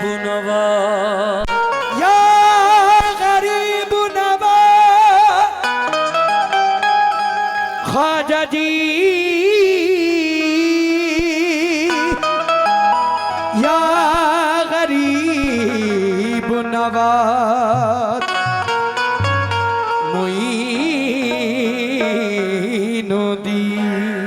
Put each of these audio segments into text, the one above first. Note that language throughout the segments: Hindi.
नवाज, या गरीब नवाज ख्वाजा जी, या गरीब नवाज मोइनुद्दीन।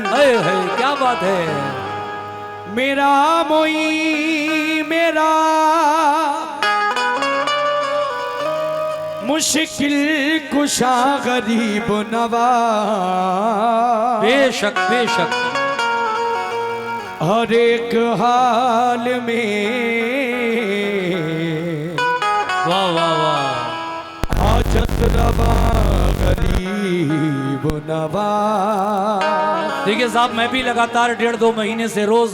है क्या बात है। मेरा मोई मेरा मुश्किल कुशा गरीब नवाज, बेशक बेशक हर एक हाल में। वाह वाह वाह। हाजत रवा गरीब नवाज। देखिए साहब, मैं भी लगातार 1.5-2 महीने से रोज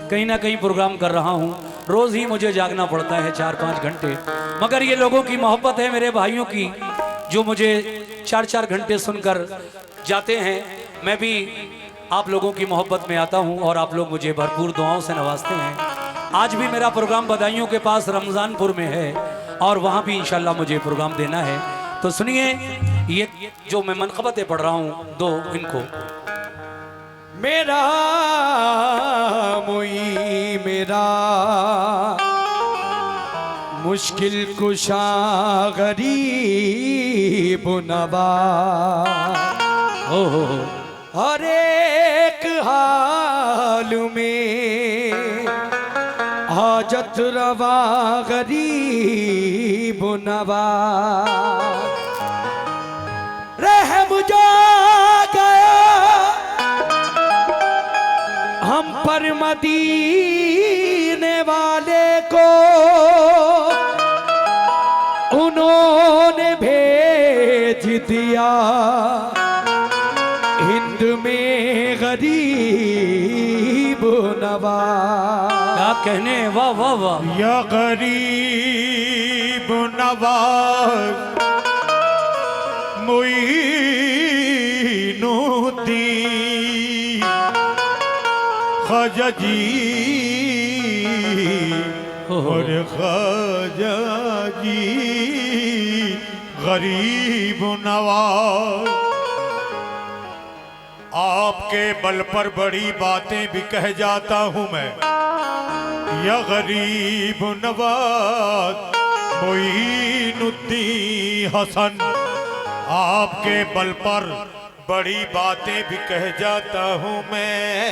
कहीं ना कहीं प्रोग्राम कर रहा हूँ। रोज ही मुझे जागना पड़ता है 4-5 घंटे, मगर ये लोगों की मोहब्बत है, मेरे भाइयों की, जो मुझे 4-4 घंटे सुनकर जाते हैं। मैं भी आप लोगों की मोहब्बत में आता हूँ और आप लोग मुझे भरपूर दुआओं से नवाजते हैं। आज भी मेरा प्रोग्राम बदायूं के पास रमज़ानपुर में है और वहाँ भी इंशाल्लाह मुझे प्रोग्राम देना है। तो सुनिए, ये जो मैं मनक़बतें पढ़ रहा हूँ, दो इनको। मेरा मोई मेरा मुश्किल कुशा गरीब नवाज, ओहो हर एक हाल में हाजत रवा गरीब नवाज। रहम जा गया हम पर मदीने वाले को, उन्होंने भेज दिया हिंद में गरीब नवाज। क्या कहने, वाह वाह वाह। या गरीब नवाज मोइनुद्दीन ख्वाजा जी, और ख्वाजा जी गरीब नवाज। आपके बल पर बड़ी बातें भी कह जाता हूँ मैं। या गरीब नवाज मोइनुद्दीन हसन, आपके बल पर बड़ी बातें भी कह जाता हूँ मैं।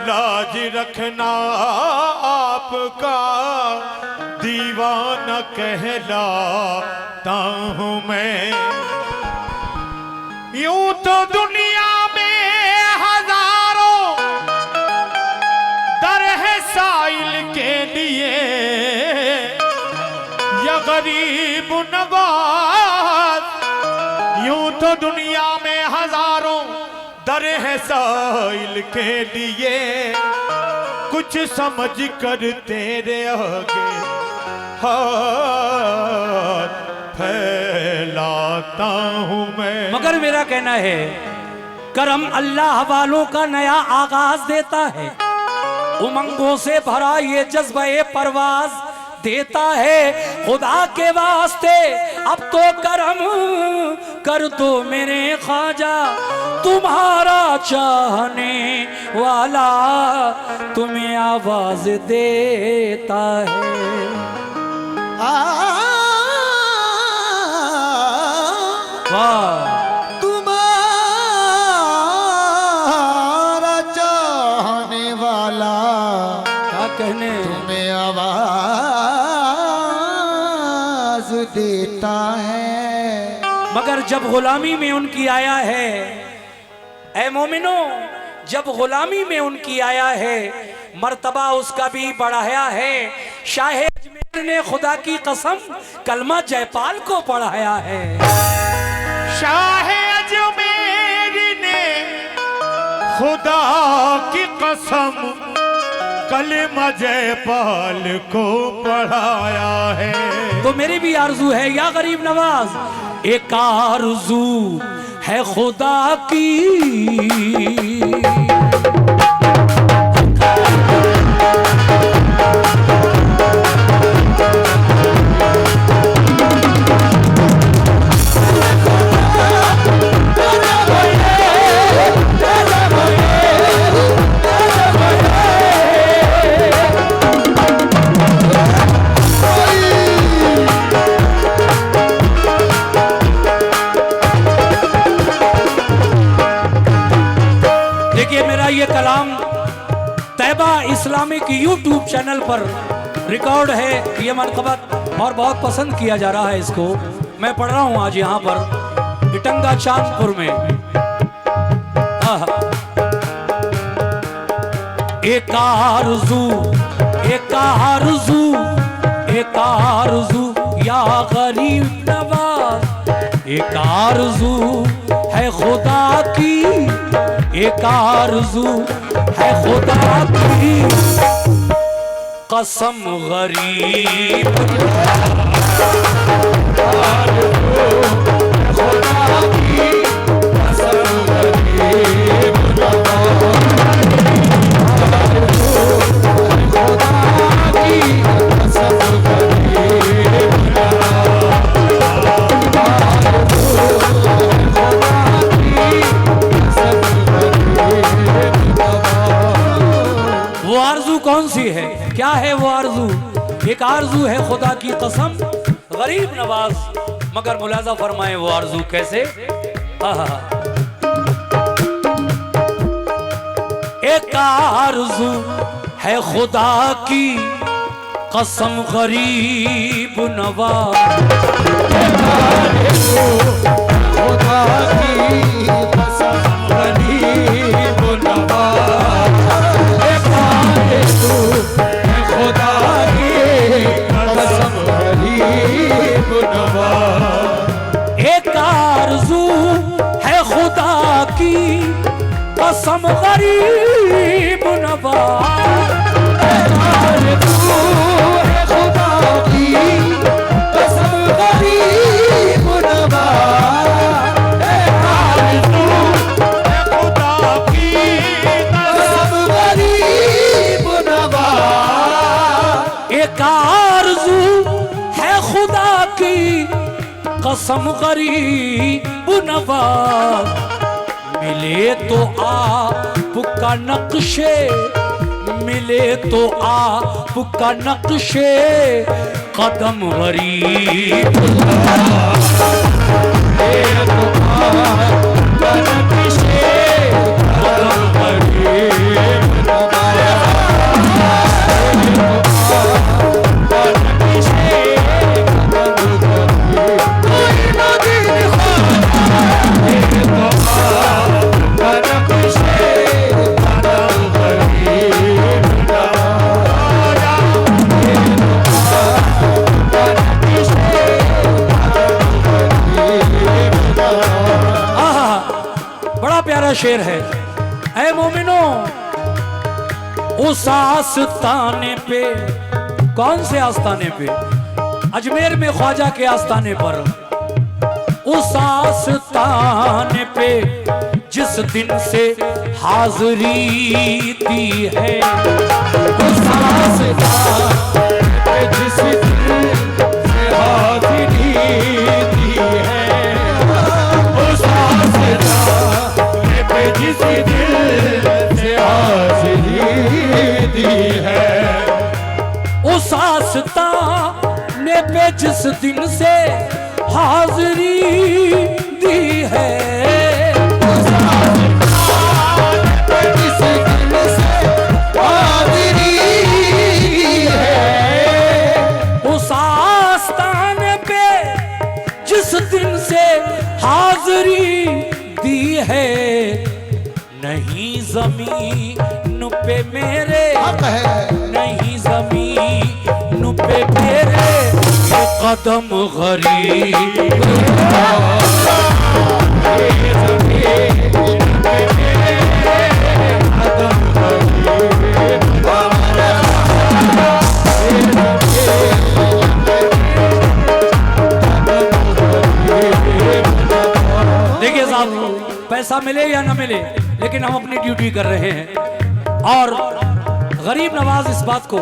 लाज रखना आपका दीवाना कहलाता हूँ मैं। यूं तो दुनिया में हजारों दर है साइल के लिए, या गरीब नवाज। यूं तो दुनिया में हजारों दर है साइल के लिए, कुछ समझ कर तेरे आगे हाथ फैलाता हूँ मैं। मगर मेरा कहना है, करम अल्लाह वालों का नया आगाज देता है, उमंगों से भरा ये जज्बे परवाज देता है। खुदा के वास्ते अब तो करम कर दो मेरे ख्वाजा, तुम्हारा चाहने वाला तुम्हें आवाज देता है। वाह, तुम्हारा चाहने वाला क्या कहने, तुम्हें आवाज देता है। मगर जब गुलामी में उनकी आया है, ऐ मोमिनो, जब गुलामी में उनकी आया है, मर्तबा उसका भी बढ़ाया है। शाह अजमेर ने खुदा की कसम कलमा जयपाल को पढ़ाया है। शाह अजमेर ने खुदा की कसम कलमा जयपाल को पढ़ाया है। तो मेरी भी आरजू है या गरीब नवाज, एक आरजू है खुदा की, की YouTube चैनल पर रिकॉर्ड है ये मनक़बत और बहुत पसंद किया जा रहा है इसको। मैं पढ़ रहा हूँ आज यहाँ पर इटंगा चांदपुर में। एक आरज़ू या गरीब नवाज, एक आरज़ू है खुदा की, एक आरज़ू है खुदा की कसम गरीब खुदा की कसम गरीब वो आरज़ू कौन सी है, क्या है वो आरज़ू? एक आरज़ू है खुदा की कसम गरीब नवाज, मगर मुलाजा फरमाए वो आरज़ू कैसे? एक आरज़ू है खुदा की कसम गरीब नवाज, खुदा की कसम गरीब नवाज, खुदा की कसम गरीब नवाज। एक आरज़ू है खुदा की कसम गरीब नवाज, खुदा की कसम गरीब नवाज, खुदा की कसम गरीब नवाज। एक आरज़ू है खुदा की कसम गरीब नवाज, मिले तो आपका नक्शे, मिले तो आपका नक्शे कदम गरीब, आपका नक्शे कदम गरीब, शेर है। ऐ मोमिनो उस आस्ताने पे, कौन से आस्ताने पे? अजमेर में ख्वाजा के आस्ताने पर, उस आस्ताने पे जिस दिन से हाज़री दी है, उस आस्ताने पे जिस दिन से हाज़री दी है, उस आस्ताने जिस दिल से हाज़री दी है, उस आस्ताने पे जिस दिन से हाज़री दी है, उस आस्ताने पे जिस दिन से हाज़री दी है, उस आस्ताने पे जिस दिन से हाज़री दी है, नहीं ज़मीन पे मेरे, नहीं ज़मीन पे मेरे ये कदम गरीब, देखिए साहब, पैसा मिले या ना मिले लेकिन हम अपनी ड्यूटी कर रहे हैं। और गरीब नवाज इस बात को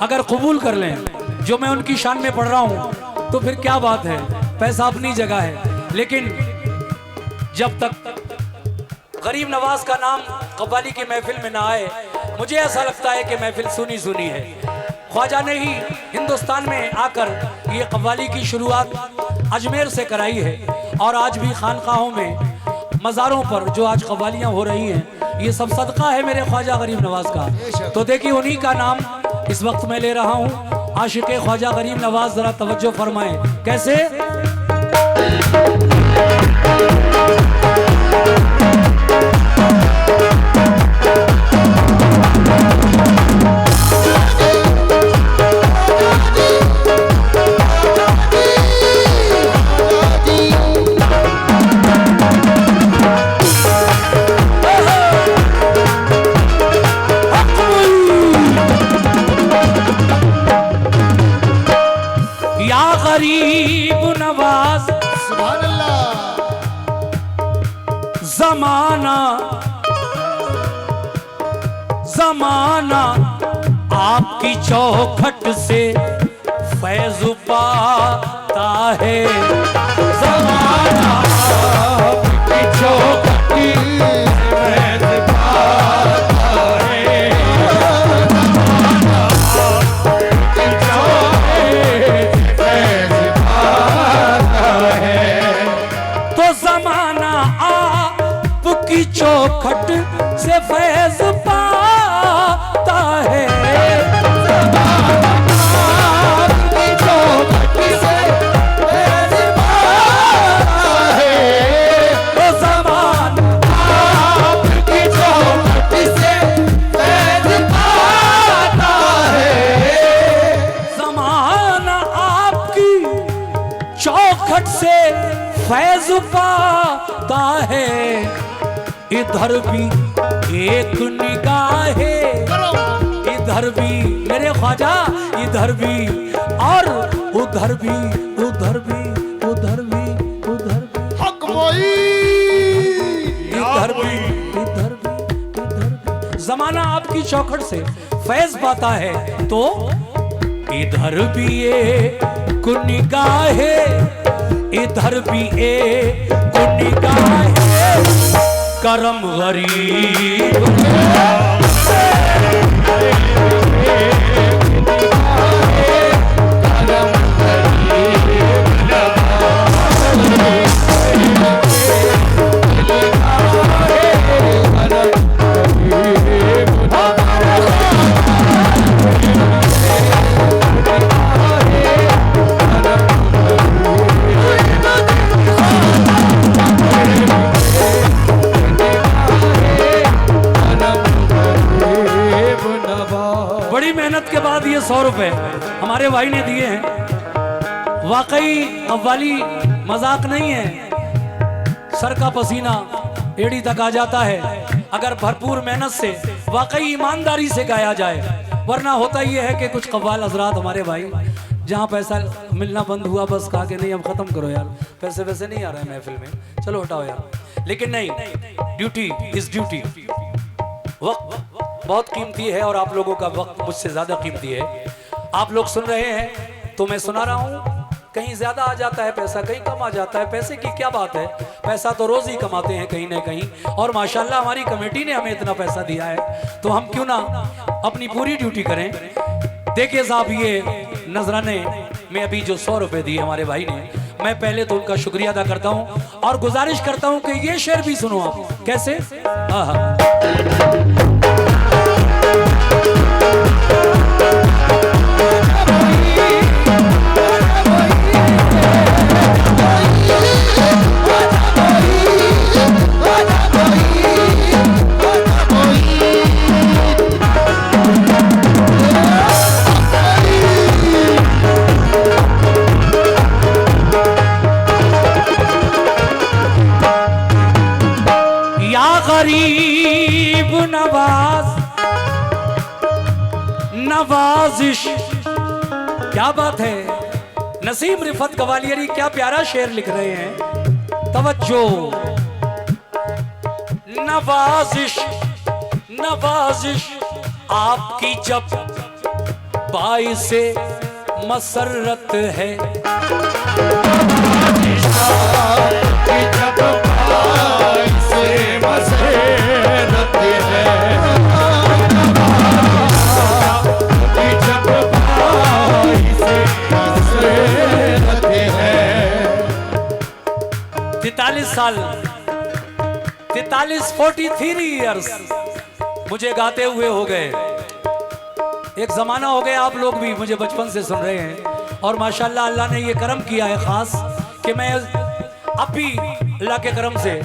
अगर कबूल कर लें जो मैं उनकी शान में पढ़ रहा हूं तो फिर क्या बात है, पैसा अपनी जगह है। लेकिन जब तक गरीब नवाज का नाम कव्वाली की महफिल में ना आए, मुझे ऐसा लगता है कि महफिल सुनी सुनी है। ख्वाजा ने ही हिंदुस्तान में आकर ये कव्वाली की शुरुआत अजमेर से कराई है और आज भी खानकाहों में मज़ारों पर जो आज कव्वालियाँ हो रही हैं, ये सब सदका है मेरे ख्वाजा गरीब नवाज का। तो देखिए उन्हीं का नाम इस वक्त मैं ले रहा हूँ, आशिक़े ख्वाजा गरीब नवाज। ज़रा तवज्जो फरमाएं कैसे। गरीब नवाज सुभान अल्लाह। जमाना जमाना आपकी चौखट से फैज पाता है। जमाना आपकी चौखट से फैज पाता है। जमाना आपकी चौखट से फैज पाता है। आपकी चौखट से फैज पाता है। तो जमाना आपकी चौखट से फैज पाता है। जमाना आपकी चौखट से फैज पाता है। इधर भी एक निगाह है, इधर भी मेरे ख्वाजा, इधर भी और उधर भी, उधर भी, उधर भी, उधर भी, हक मोई। इधर भी, इधर भी, इधर भी। जमाना आपकी चौखट से फैज पाता है तो इधर भी एक निगाह है, इधर भी एक निगाह है। करम गरीब के बाद ये 100 रुपए हमारे भाई ने दिए हैं। वाकई कव्वाली मजाक नहीं है। सर का पसीना एड़ी तक आ जाता है अगर भरपूर मेहनत से, वाकई ईमानदारी से गाया जाए। वरना होता ये है कि कुछ कव्वाल हजरात हमारे भाई जहाँ पैसा मिलना बंद हुआ बस कहा कि नहीं अब खत्म करो यार, पैसे वैसे नहीं आ रहे हैं महफिल में, चलो हटाओ यार। लेकिन नहीं, ड्यूटी इज ड्यूटी। वक्त बहुत कीमती है और आप लोगों का वक्त मुझसे ज्यादा कीमती है। आप लोग सुन रहे हैं तो मैं सुना रहा हूँ। कहीं ज्यादा आ जाता है पैसा, कहीं कम आ जाता है। पैसे की क्या बात है, पैसा तो रोज ही कमाते हैं कहीं ना कहीं। और माशाल्लाह हमारी कमेटी ने हमें इतना पैसा दिया है तो हम क्यों ना अपनी पूरी ड्यूटी करें। देखिए साहब, ये नजराने में अभी जो 100 रुपए दिए हमारे भाई ने, मैं पहले तो उनका शुक्रिया अदा करता हूँ और गुजारिश करता हूँ कि ये शेर भी सुनो आप। कैसे? गरीब नवाज नवाजिश, क्या बात है। नसीम रिफत कवालियरी क्या प्यारा शेर लिख रहे हैं। तवज्जो। नवाजिश नवाजिश आपकी जब बाइसे मसरत है, साल 43 ईयर्स मुझे गाते हुए हो गए। एक जमाना हो गया, आप लोग भी मुझे बचपन से सुन रहे हैं और माशाल्लाह अल्लाह ने ये करम किया है खास कि मैं अब भी अल्लाह के करम से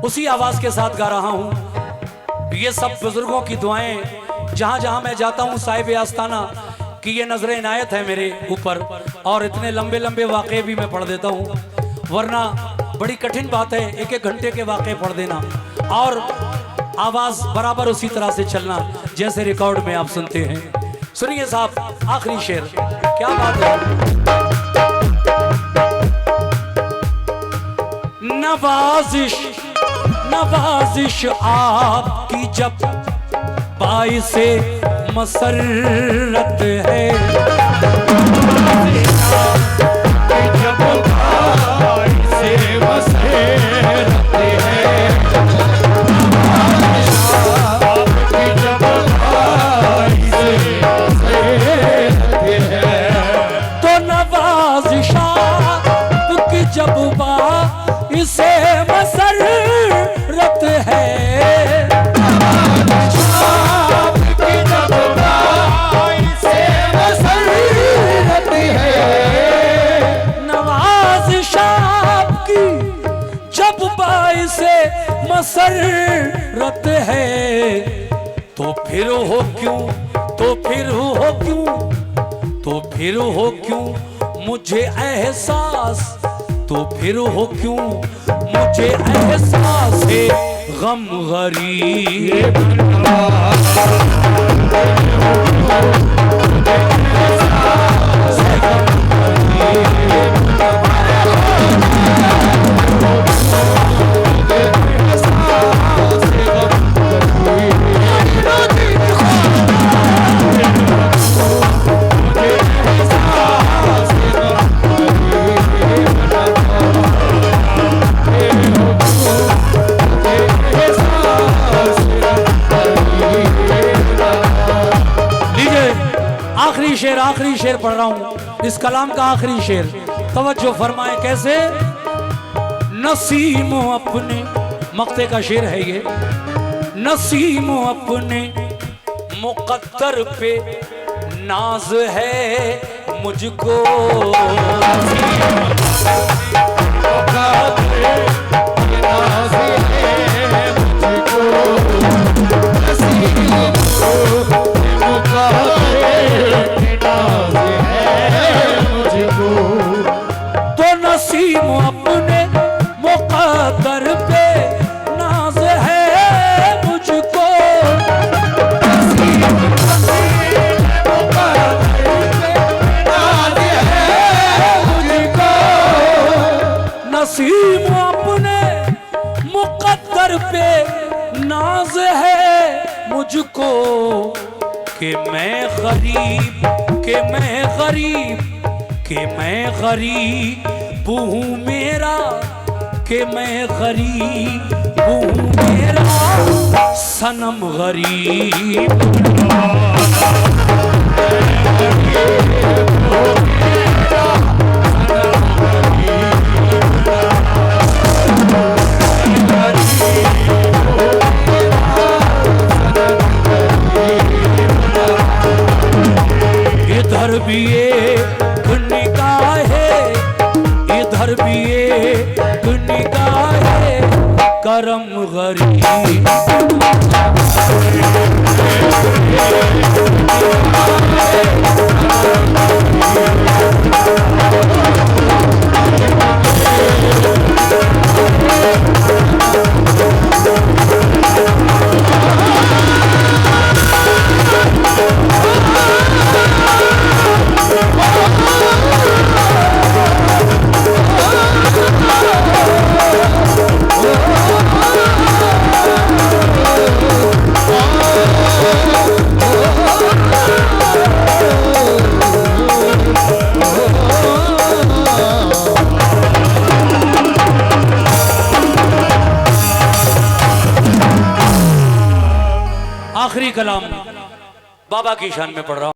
उसी आवाज के साथ गा रहा हूँ। ये सब बुजुर्गों की दुआएं जहां जहां मैं जाता हूँ, साहिब आस्ताना की ये नजर इनायत है मेरे ऊपर, और इतने लंबे लंबे वाक़े भी मैं पढ़ देता हूँ, वरना बड़ी कठिन बात है 1-1 घंटे के वाक़े पढ़ देना और आवाज बराबर उसी तरह से चलना जैसे रिकॉर्ड में आप सुनते हैं। सुनिए साहब, आखिरी शेर, क्या बात है। नवाजिश नवाजिश आपकी जब बाइसे मसरत है, जब बाइसे मसरत है, आपकी जब बाइसे मसरत है, तो नवाजिश आपकी जब बाइसे मसरत है, मसरत है, तो फिर हो क्यों, तो फिर हो क्यों, तो फिर हो क्यों मुझे एहसास, तो फिर हो क्यों मुझे एहसास है गम गरीब। आखिरी शेर पढ़ रहा हूं, इस कलाम का आखिरी शेर, तवज्जो फरमाए। कैसे? नसीमो अपने, मक्ते का शेर है ये, नसीमो अपने मुकद्दर पे नाज है मुझको, तो नसीम अपने मुकद्दर पे नाज है मुझको, नसीम अपने मुकद्दर पे नाज है मुझको, कि मैं गरीब, कि मैं गरीब, कि मैं गरीब हूँ मेरा, कि मैं गरीब हूँ मेरा सनम गरीब। इधर भी एक निगाह है, इधर भी एक निगाह है करम गरीब। आखिरी कलाम बाबा की शान में पढ़ रहा हूं।